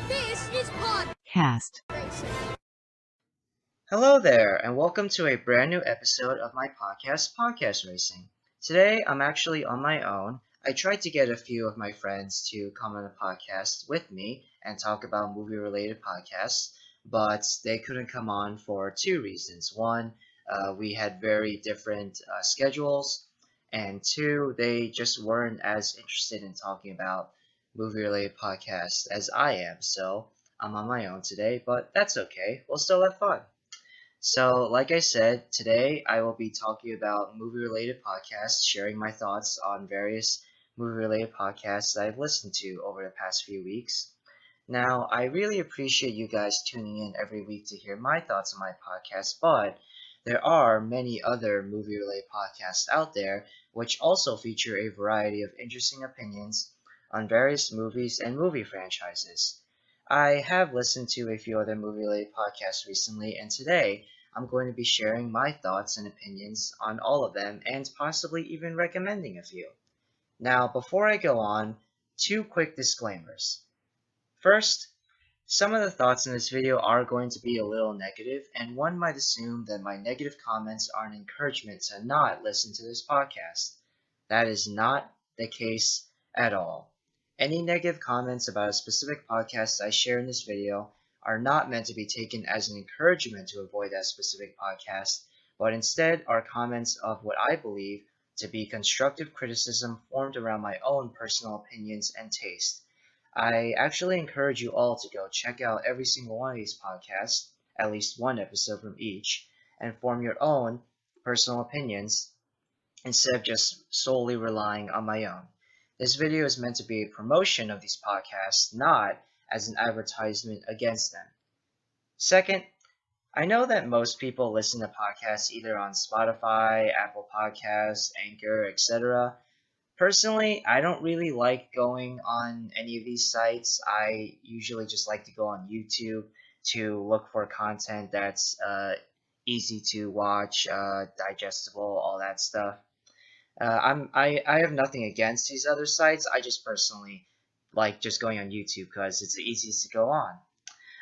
This is Cast. Hello there, and welcome to a brand new episode of my podcast, Podcast Racing. Today, I'm actually on my own. I tried to get a few of my friends to come on the podcast with me and talk about movie-related podcasts, but they couldn't come on for two reasons. One, we had very different schedules, and two, they just weren't as interested in talking about movie-related podcasts as I am, so I'm on my own today, but that's okay. We'll still have fun. So, like I said, today I will be talking about movie related podcasts, sharing my thoughts on various movie related podcasts that I've listened to over the past few weeks. Now, I really appreciate you guys tuning in every week to hear my thoughts on my podcast, but there are many other movie related podcasts out there which also feature a variety of interesting opinions on various movies and movie franchises. I have listened to a few other movie related podcasts recently, and today I'm going to be sharing my thoughts and opinions on all of them and possibly even recommending a few. Now, before I go on, two quick disclaimers. First, some of the thoughts in this video are going to be a little negative, and one might assume that my negative comments are an encouragement to not listen to this podcast. That is not the case at all. Any negative comments about a specific podcast I share in this video are not meant to be taken as an encouragement to avoid that specific podcast, but instead are comments of what I believe to be constructive criticism formed around my own personal opinions and taste. I actually encourage you all to go check out every single one of these podcasts, at least one episode from each, and form your own personal opinions instead of just solely relying on my own. This video is meant to be a promotion of these podcasts, not as an advertisement against them. Second, I know that most people listen to podcasts either on Spotify, Apple Podcasts, Anchor, etc. Personally, I don't really like going on any of these sites. I usually just like to go on YouTube to look for content that's easy to watch, digestible, all that stuff. I have nothing against these other sites. I just personally like just going on YouTube because it's the easiest to go on.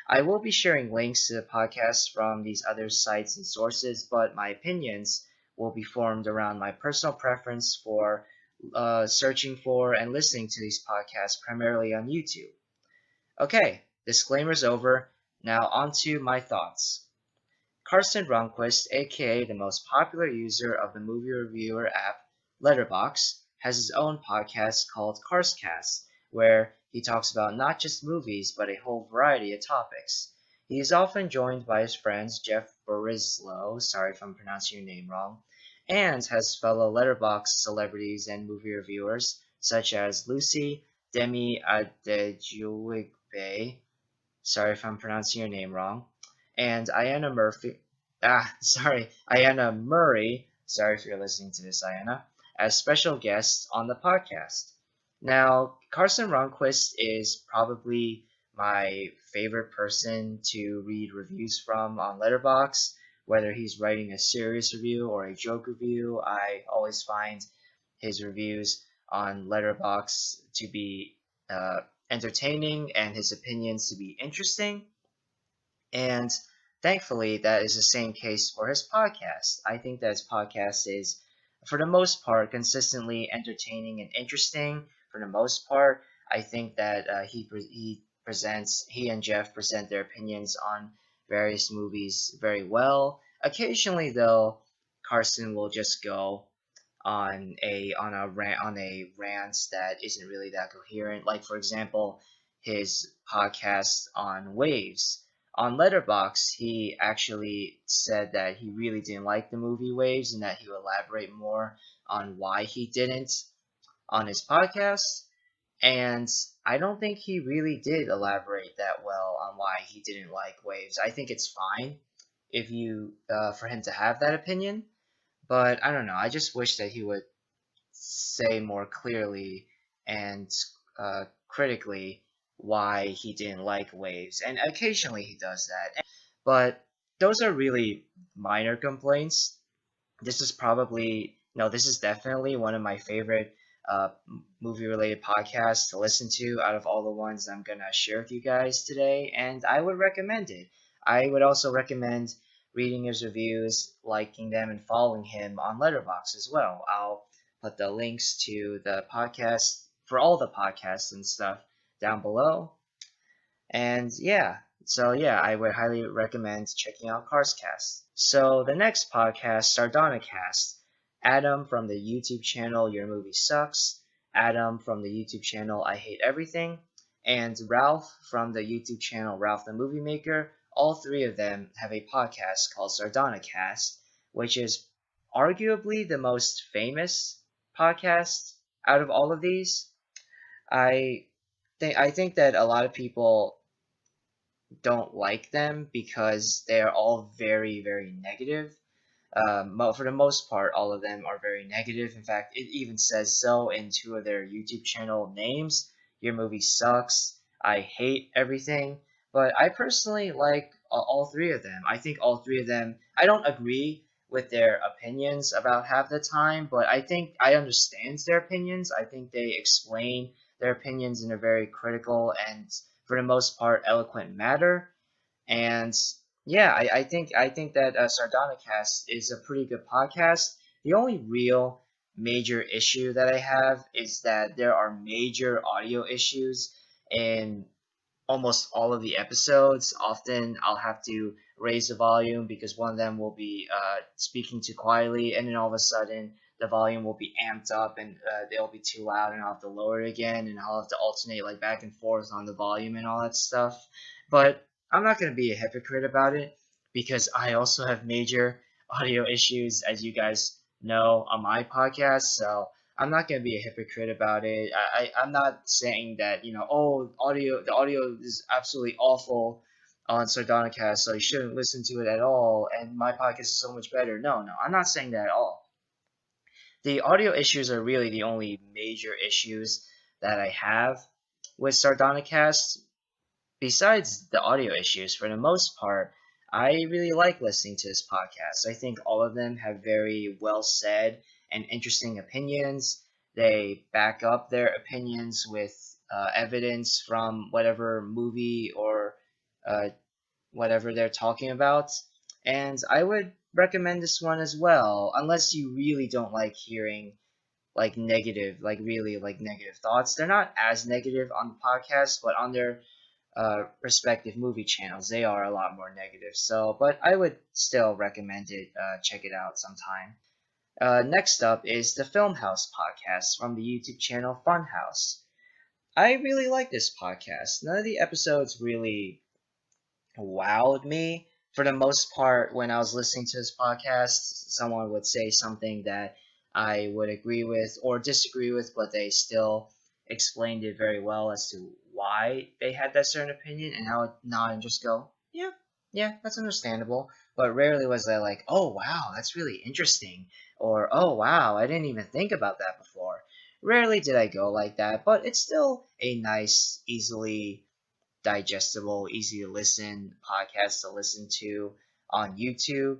I will be sharing links to the podcasts from these other sites and sources, but my opinions will be formed around my personal preference for searching for and listening to these podcasts primarily on YouTube. Okay, disclaimer's over. Now on to my thoughts. Karsten Runquist, aka the most popular user of the movie reviewer app Letterboxd, has his own podcast called Karstcast, where he talks about not just movies but a whole variety of topics. He is often joined by his friends Jeff Borislow, sorry if I'm pronouncing your name wrong, and has fellow Letterboxd celebrities and movie reviewers such as Lucy Demi Adejuigbe, sorry if I'm pronouncing your name wrong, and Ayanna Murray, sorry if you're listening to this, Ayanna, as special guests on the podcast. Now, Karsten Runquist is probably my favorite person to read reviews from on Letterboxd. Whether he's writing a serious review or a joke review, I always find his reviews on Letterboxd to be entertaining and his opinions to be interesting. And thankfully, that is the same case for his podcast. I think that his podcast is, for the most part, consistently entertaining and interesting. For the most part, I think that he and Jeff present their opinions on various movies very well. Occasionally, though, Karsten will just go on a rant that isn't really that coherent. Like for example, his podcast on Waves. On Letterboxd, he actually said that he really didn't like the movie Waves and that he would elaborate more on why he didn't on his podcast. And I don't think he really did elaborate that well on why he didn't like Waves. I think it's fine if you for him to have that opinion, but I don't know. I just wish that he would say more clearly and critically why he didn't like Waves, and occasionally he does that. But those are really minor complaints. This is probably no, this is definitely one of my favorite movie-related podcast to listen to out of all the ones I'm gonna share with you guys today, and I would recommend it. I would also recommend reading his reviews, liking them, and following him on Letterboxd as well. I'll put the links to the podcast for all the podcasts and stuff down below. And yeah, I would highly recommend checking out Karstcast. So the next podcast, Sardonicast, Adam from the YouTube channel Your Movie Sucks, Adam from the YouTube channel I Hate Everything, and Ralph from the YouTube channel Ralph the Movie Maker. All three of them have a podcast called Sardonicast, which is arguably the most famous podcast out of all of these. I think that a lot of people don't like them because they're all very, very negative. For the most part, all of them are very negative. In fact, it even says so in two of their YouTube channel names. Your movie sucks. I hate everything. But I personally like all three of them. I think all three of them, I don't agree with their opinions about half the time, but I think I understand their opinions. I think they explain their opinions in a very critical and, for the most part, eloquent manner. And yeah, I think that Sardonicast is a pretty good podcast. The only real major issue that I have is that there are major audio issues in almost all of the episodes. Often I'll have to raise the volume because one of them will be speaking too quietly, and then all of a sudden the volume will be amped up and they'll be too loud, and I'll have to lower it again, and I'll have to alternate like back and forth on the volume and all that stuff. But I'm not going to be a hypocrite about it because I also have major audio issues, as you guys know, on my podcast. So I'm not gonna be a hypocrite about it. I'm not saying that, oh, the audio is absolutely awful on Sardonicast, so you shouldn't listen to it at all, and my podcast is so much better. No, I'm not saying that at all. The audio issues are really the only major issues that I have with Sardonicast. Besides the audio issues, for the most part, I really like listening to this podcast. I think all of them have very well said and interesting opinions. They back up their opinions with evidence from whatever movie or uh, whatever they're talking about. And I would recommend this one as well, unless you really don't like hearing like negative, like really like negative thoughts. They're not as negative on the podcast, but on their respective movie channels, they are a lot more negative. So, but I would still recommend it. Check it out sometime. Next up is the Filmhaus podcast from the YouTube channel Funhaus. I really like this podcast. None of the episodes really wowed me. For the most part, when I was listening to this podcast, someone would say something that I would agree with or disagree with, but they still explained it very well as to why they had that certain opinion, and I would nod and just go, yeah, that's understandable. But rarely was I like, oh wow, that's really interesting, or oh wow, I didn't even think about that before. Rarely did I go like that, but it's still a nice, easily digestible, easy to listen podcast to listen to on YouTube.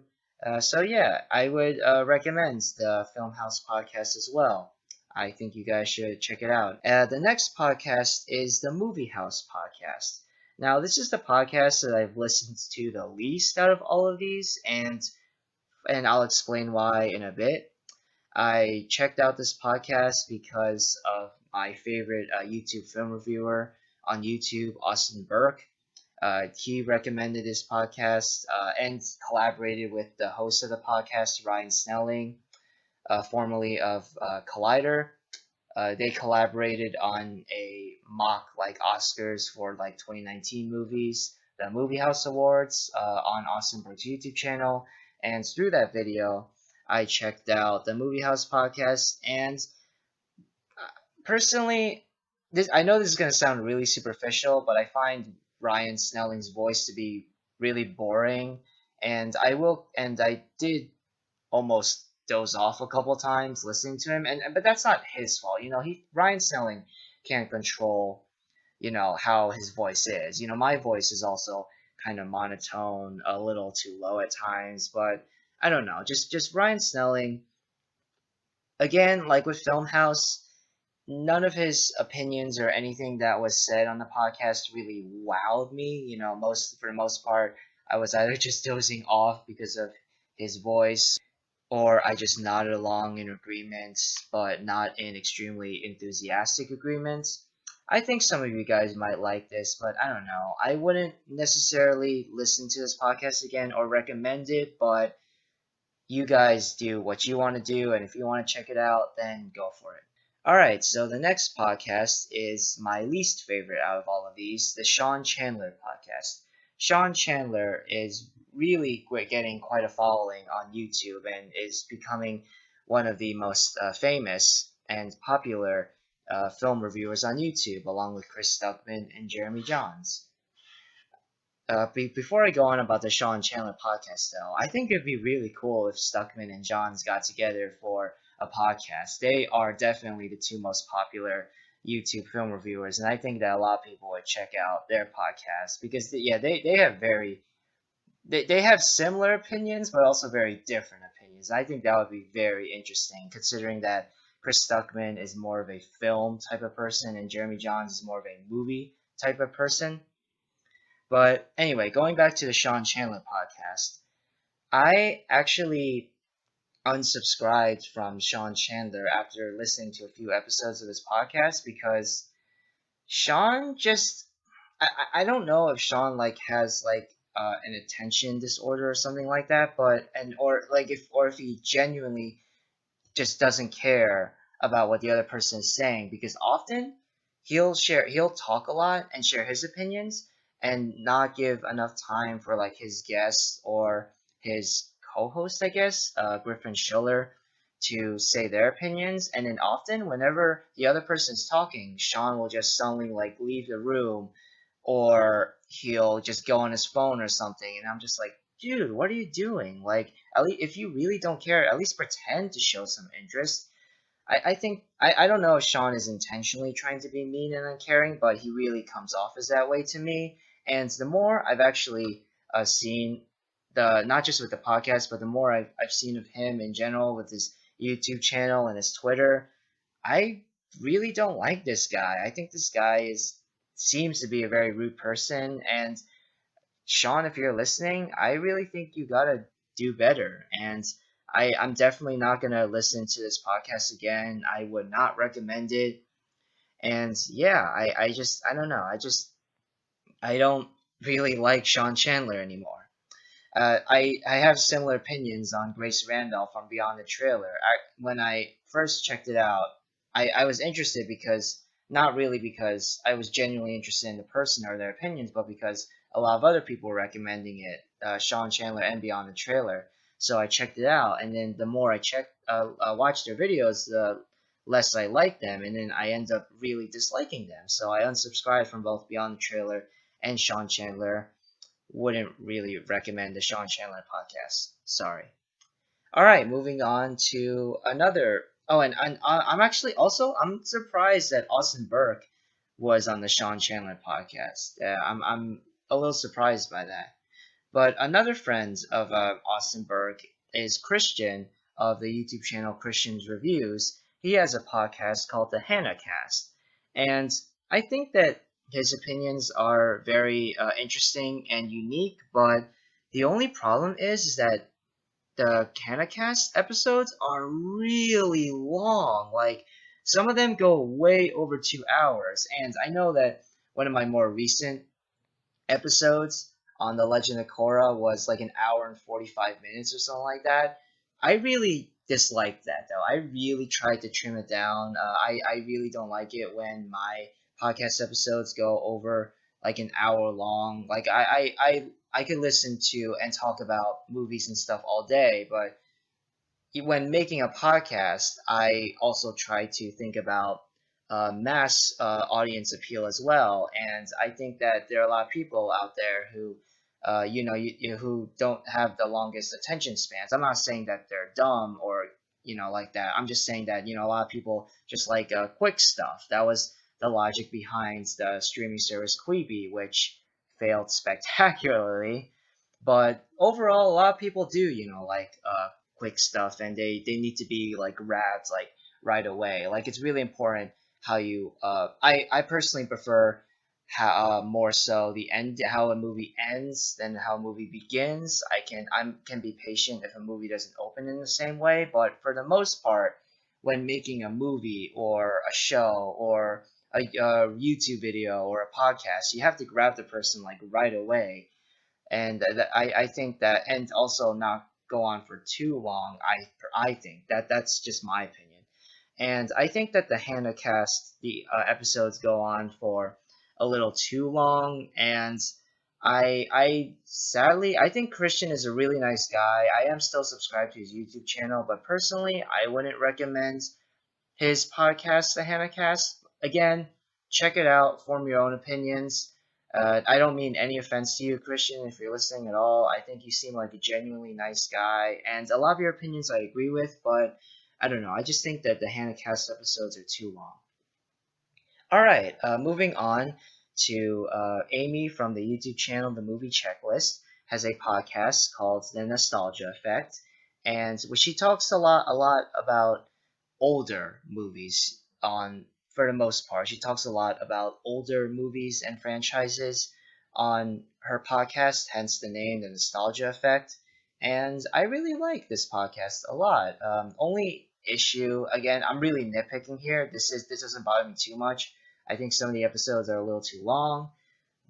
So yeah, I would recommend the Filmhaus podcast as well. I think you guys should check it out. The next podcast is the MovieHouse podcast. Now, this is the podcast that I've listened to the least out of all of these, and I'll explain why in a bit. I checked out this podcast because of my favorite YouTube film reviewer on YouTube, Austin Burke. He recommended this podcast and collaborated with the host of the podcast, Ryan Snelling, formerly of Collider. They collaborated on a mock like Oscars for like 2019 movies, the MovieHouse Awards on Austin Burke's YouTube channel. And through that video, I checked out the MovieHouse podcast, and personally, I know this is gonna sound really superficial, but I find Ryan Snelling's voice to be really boring, and I did almost doze off a couple times listening to him, and but that's not his fault. Ryan Snelling can't control, how his voice is. My voice is also kind of monotone, a little too low at times, but I don't know. Just Ryan Snelling, again, like with Filmhaus, none of his opinions or anything that was said on the podcast really wowed me. Most for the most part, I was either just dozing off because of his voice, or I just nodded along in agreements, but not in extremely enthusiastic agreements. I think some of you guys might like this, but I don't know. I wouldn't necessarily listen to this podcast again or recommend it, but you guys do what you want to do, and if you want to check it out, then go for it. Alright, so the next podcast is my least favorite out of all of these, the Sean Chandler podcast. Sean Chandler is really getting quite a following on YouTube and is becoming one of the most famous and popular film reviewers on YouTube, along with Chris Stuckman and Jeremy Johns. Before I go on about the Sean Chandler podcast, though, I think it'd be really cool if Stuckman and Johns got together for a podcast. They are definitely the two most popular YouTube film reviewers, and I think that a lot of people would check out their podcast because, yeah, they have they have similar opinions, but also very different opinions. I think that would be very interesting, considering that Chris Stuckman is more of a film type of person and Jeremy Johns is more of a movie type of person. But anyway, going back to the Sean Chandler podcast, I actually unsubscribed from Sean Chandler after listening to a few episodes of his podcast because Sean just I don't know if Sean like has like an attention disorder or something like that, but or if he genuinely just doesn't care about what the other person is saying, because often he'll talk a lot and share his opinions and not give enough time for like his guests or his co-host, I guess, Griffin Schiller, to say their opinions. And then often whenever the other person's talking, Sean will just suddenly like leave the room, or he'll just go on his phone or something, and I'm just like, dude, what are you doing? Like, at least if you really don't care, at least pretend to show some interest. I think I don't know if Sean is intentionally trying to be mean and uncaring, but he really comes off as that way to me. And the more I've actually seen the not just with the podcast, but the more I've seen of him in general with his YouTube channel and his Twitter, I really don't like this guy. I think this guy is seems to be a very rude person, and Sean, if you're listening, I really think you gotta do better. And I'm definitely not gonna listen to this podcast again. I would not recommend it. And yeah, I don't know. I don't really like Sean Chandler anymore. I have similar opinions on Grace Randolph from Beyond the Trailer. When I first checked it out, I was interested because, not really because I was genuinely interested in the person or their opinions, but because a lot of other people were recommending it, Sean Chandler and Beyond the Trailer. So I checked it out, and then the more I watched their videos, the less I liked them, and then I end up really disliking them. So I unsubscribed from both Beyond the Trailer and Sean Chandler. Wouldn't really recommend the Sean Chandler podcast. Sorry. All right, moving on to another. Oh, and I'm actually also I'm surprised that Austin Burke was on the Sean Chandler podcast. I'm a little surprised by that. But another friend of Austin Burke is Christian of the YouTube channel Christian's Reviews. He has a podcast called the Hanna Cast, and I think that his opinions are very interesting and unique. But the only problem is that the Hannahcast episodes are really long. Like, some of them go way over 2 hours, and I know that one of my more recent episodes on The Legend of Korra was like an hour and 45 minutes or something like that. I really disliked that, though. I really tried to trim it down. I really don't like it when my podcast episodes go over like an hour long. Like, I could listen to and talk about movies and stuff all day, but when making a podcast, I also try to think about mass audience appeal as well. And I think that there are a lot of people out there who, who don't have the longest attention spans. I'm not saying that they're dumb or like that. I'm just saying that a lot of people just like quick stuff. That was the logic behind the streaming service Quibi, which failed spectacularly. But overall, a lot of people do, like quick stuff, and they need to be like wrapped like right away. Like, it's really important how you I personally prefer how more so the end how a movie ends than how a movie begins. I can be patient if a movie doesn't open in the same way, but for the most part, when making a movie or a show or a YouTube video or a podcast, you have to grab the person like right away, and I think that, and also not go on for too long. I think that that's just my opinion, and I think that the Hanna Cast episodes go on for a little too long, and I sadly I think Christian is a really nice guy. I am still subscribed to his YouTube channel, but personally I wouldn't recommend his podcast, the Hannahcast. Again, check it out, form your own opinions. I don't mean any offense to you, Christian, if you're listening at all. I think you seem like a genuinely nice guy, and a lot of your opinions I agree with, but I don't know. I just think that the Hannahcast episodes are too long. All right, moving on to Amy from the YouTube channel The Movie Checklist has a podcast called The Nostalgia Effect, and she talks a lot about older movies on for the most part. She talks a lot about older movies and franchises on her podcast, hence the name, The Nostalgia Effect. And I really like this podcast a lot. Only issue, again, I'm really nitpicking here. This doesn't bother me too much. I think some of the episodes are a little too long,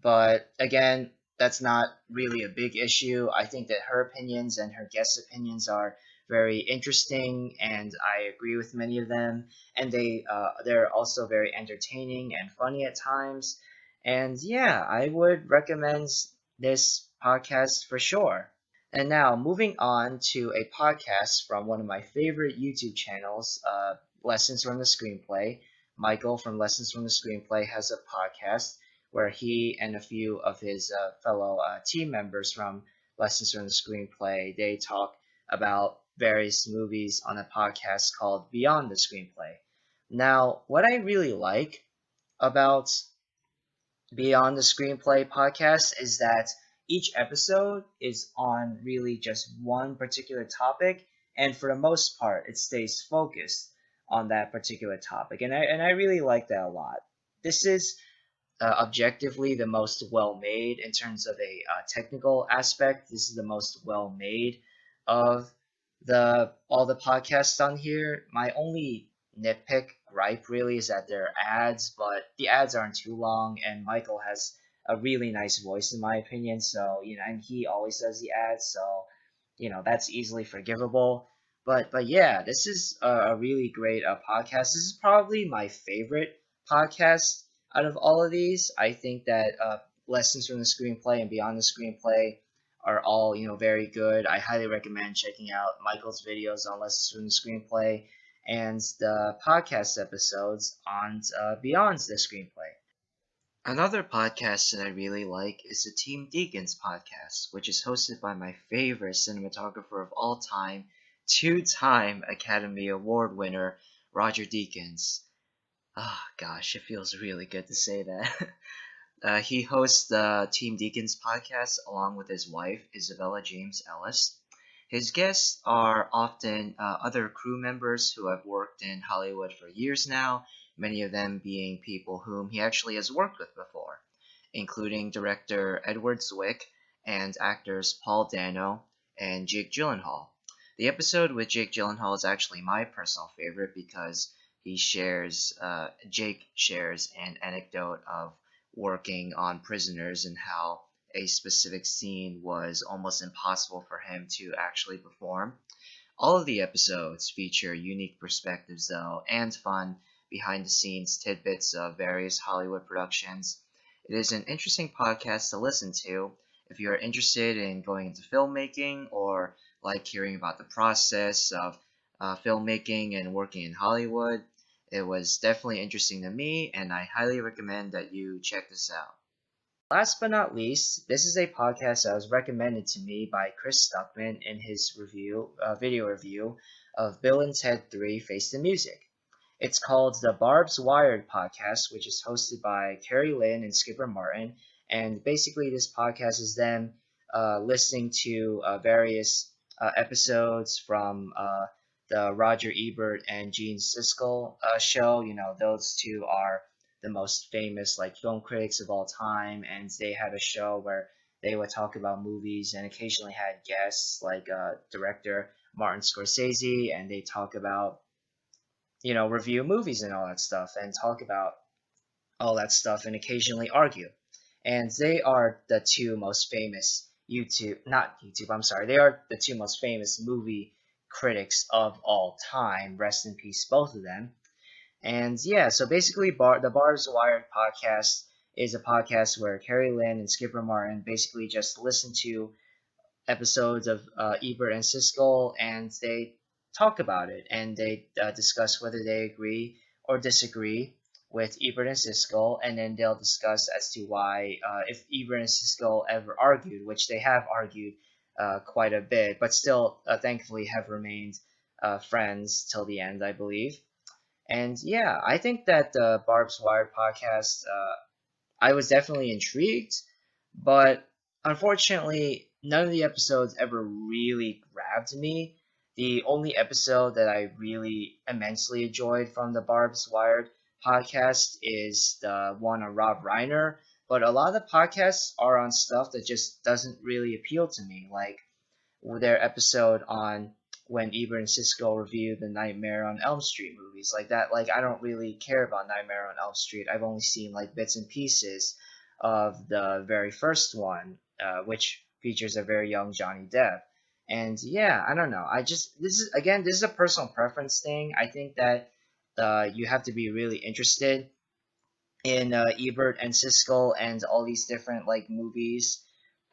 but again, that's not really a big issue. I think that her opinions and her guest opinions are very interesting, and I agree with many of them. And they're also very entertaining and funny at times. And yeah, I would recommend this podcast for sure. And now, moving on to a podcast from one of my favorite YouTube channels, Lessons from the Screenplay. Michael from Lessons from the Screenplay has a podcast where he and a few of his fellow team members from Lessons from the Screenplay, they talk about various movies on a podcast called Beyond the Screenplay. Now, what I really like about Beyond the Screenplay podcast is that each episode is on really just one particular topic, and for the most part, it stays focused on that particular topic, and I really like that a lot. This is objectively the most well made in terms of a technical aspect. This is the most well made of the all the podcasts on here. My only nitpick gripe really is that there are ads, but the ads aren't too long, and Michael has a really nice voice in my opinion. So and he always does the ads, so that's easily forgivable. But yeah, this is a really great podcast. This is probably my favorite podcast out of all of these. I think that Lessons from the Screenplay and Beyond the Screenplay are all very good. I highly recommend checking out Michael's videos on Lessons from the Screenplay and the podcast episodes on Beyond the Screenplay. Another podcast that I really like is the Team Deakins podcast, which is hosted by my favorite cinematographer of all time, two-time Academy Award winner Roger Deakins. Ah, gosh, it feels really good to say that. He hosts the Team Deakins podcast along with his wife, Isabella James Ellis. His guests are often other crew members who have worked in Hollywood for years now, many of them being people whom he actually has worked with before, including director Edward Zwick and actors Paul Dano and Jake Gyllenhaal. The episode with Jake Gyllenhaal is actually my personal favorite because Jake shares an anecdote of working on Prisoners and how a specific scene was almost impossible for him to actually perform. All of the episodes feature unique perspectives, though, and fun behind the scenes tidbits of various Hollywood productions. It is an interesting podcast to listen to if you're interested in going into filmmaking or like hearing about the process of filmmaking and working in Hollywood. It was definitely interesting to me, and I highly recommend that you check this out. Last but not least, this is a podcast that was recommended to me by Chris Stuckman in his video review of Bill and Ted 3 Face the Music. It's called the Barbed Wire podcast, which is hosted by Keri, Lynn, and Skipper Martin. And basically, this podcast is them listening to various episodes from the Roger Ebert and Gene Siskel show. You know, those two are the most famous like film critics of all time, and they had a show where they would talk about movies and occasionally had guests like director Martin Scorsese, and they talk about, you know, review movies and all that stuff and talk about all that stuff and occasionally argue. And they are the two most famous not YouTube, I'm sorry, they are the two most famous movie critics of all time. Rest in peace, both of them. And yeah, so basically, the Barbed Wire podcast is a podcast where Keri, Lynn, and Skipper Martin basically just listen to episodes of Ebert and Siskel, and they talk about it and they discuss whether they agree or disagree with Ebert and Siskel, and then they'll discuss as to why, if Ebert and Siskel ever argued, which they have argued quite a bit, but still, thankfully, have remained friends till the end, I believe. And yeah, I think that the Barb's Wire podcast, I was definitely intrigued, but unfortunately, none of the episodes ever really grabbed me. The only episode that I really immensely enjoyed from the Barb's Wired podcast is the one on Rob Reiner, but a lot of the podcasts are on stuff that just doesn't really appeal to me, like their episode on when Ebert and Siskel reviewed the Nightmare on Elm Street movies, like that. Like, I don't really care about Nightmare on Elm Street. I've only seen like bits and pieces of the very first one, which features a very young Johnny Depp. And yeah, I don't know. This is a personal preference thing. I think that you have to be really interested in Ebert and Siskel and all these different like movies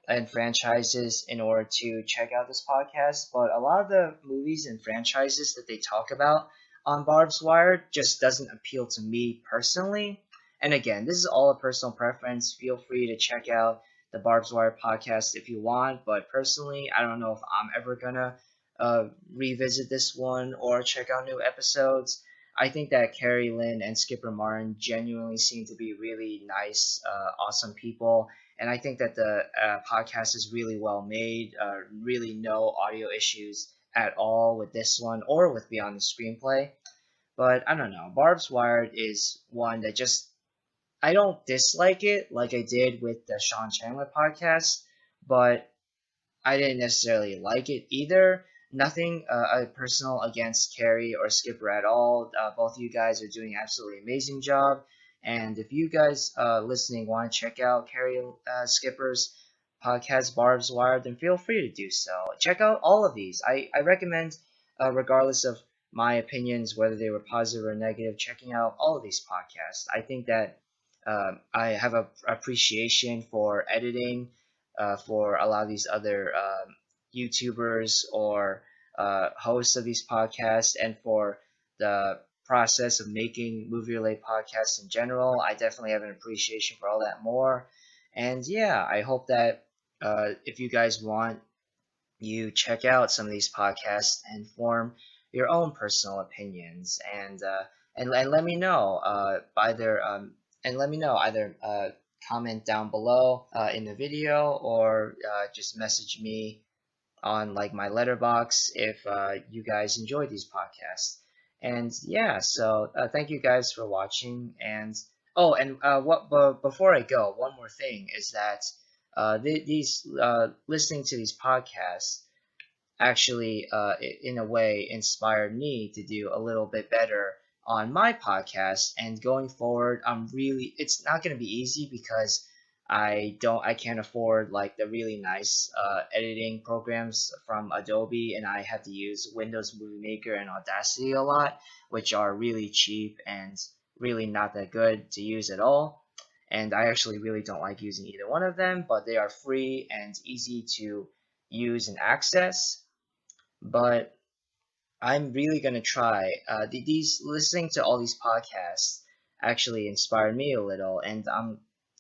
and franchises in order to check out this podcast. But a lot of the movies and franchises that they talk about on Barb's Wire just doesn't appeal to me personally. And again, this is all a personal preference. Feel free to check out the Barb's Wire podcast if you want. But personally, I don't know if I'm ever gonna revisit this one or check out new episodes. I think that Keri, Lynn, and Skipper Martin genuinely seem to be really nice, awesome people, and I think that the podcast is really well made. Really no audio issues at all with this one or with Beyond the Screenplay. But I don't know. Barb's Wired is one that just I don't dislike it like I did with the Sean Chandler podcast, but I didn't necessarily like it either. Nothing personal against Keri or Skipper at all. Both of you guys are doing an absolutely amazing job. And if you guys listening want to check out Keri Skipper's podcast, Barb's Wire, then feel free to do so. Check out all of these. I recommend, regardless of my opinions, whether they were positive or negative, checking out all of these podcasts. I think that I have a appreciation for editing, for a lot of these other YouTubers or hosts of these podcasts, and for the process of making movie related podcasts in general. I definitely have an appreciation for all that more. And yeah, I hope that if you guys want, you check out some of these podcasts and form your own personal opinions, and let me know either comment down below in the video, or just message me on like my letterbox if you guys enjoy these podcasts. And yeah, so thank you guys for watching. And oh, and before I go, one more thing is that these listening to these podcasts actually, in a way, inspired me to do a little bit better on my podcast. And going forward, it's not going to be easy because I can't afford like the really nice editing programs from Adobe, and I have to use Windows Movie Maker and Audacity a lot, which are really cheap and really not that good to use at all. And I actually really don't like using either one of them, but they are free and easy to use and access. But I'm really gonna try. These listening to all these podcasts actually inspired me a little, and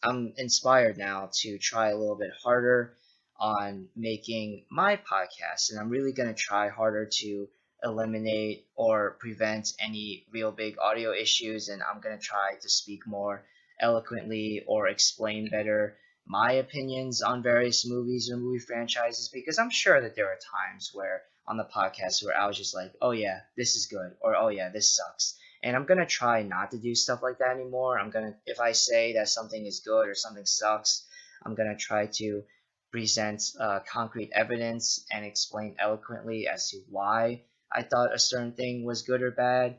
I'm inspired now to try a little bit harder on making my podcast, and I'm really gonna try harder to eliminate or prevent any real big audio issues, and I'm gonna try to speak more eloquently or explain better my opinions on various movies or movie franchises, because I'm sure that there are times where on the podcast where I was just like, oh yeah, this is good, or oh yeah, this sucks. And I'm gonna try not to do stuff like that anymore. If I say that something is good or something sucks, I'm gonna try to present concrete evidence and explain eloquently as to why I thought a certain thing was good or bad.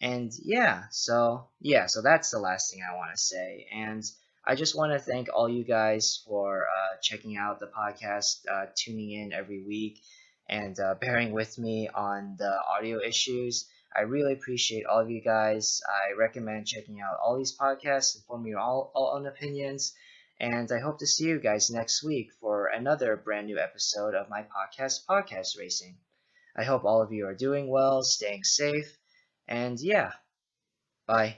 And so that's the last thing I want to say. And I just want to thank all you guys for checking out the podcast, tuning in every week, and bearing with me on the audio issues. I really appreciate all of you guys. I recommend checking out all these podcasts and forming your all own opinions. And I hope to see you guys next week for another brand new episode of my podcast, Podcast Racing. I hope all of you are doing well, staying safe, and yeah, bye.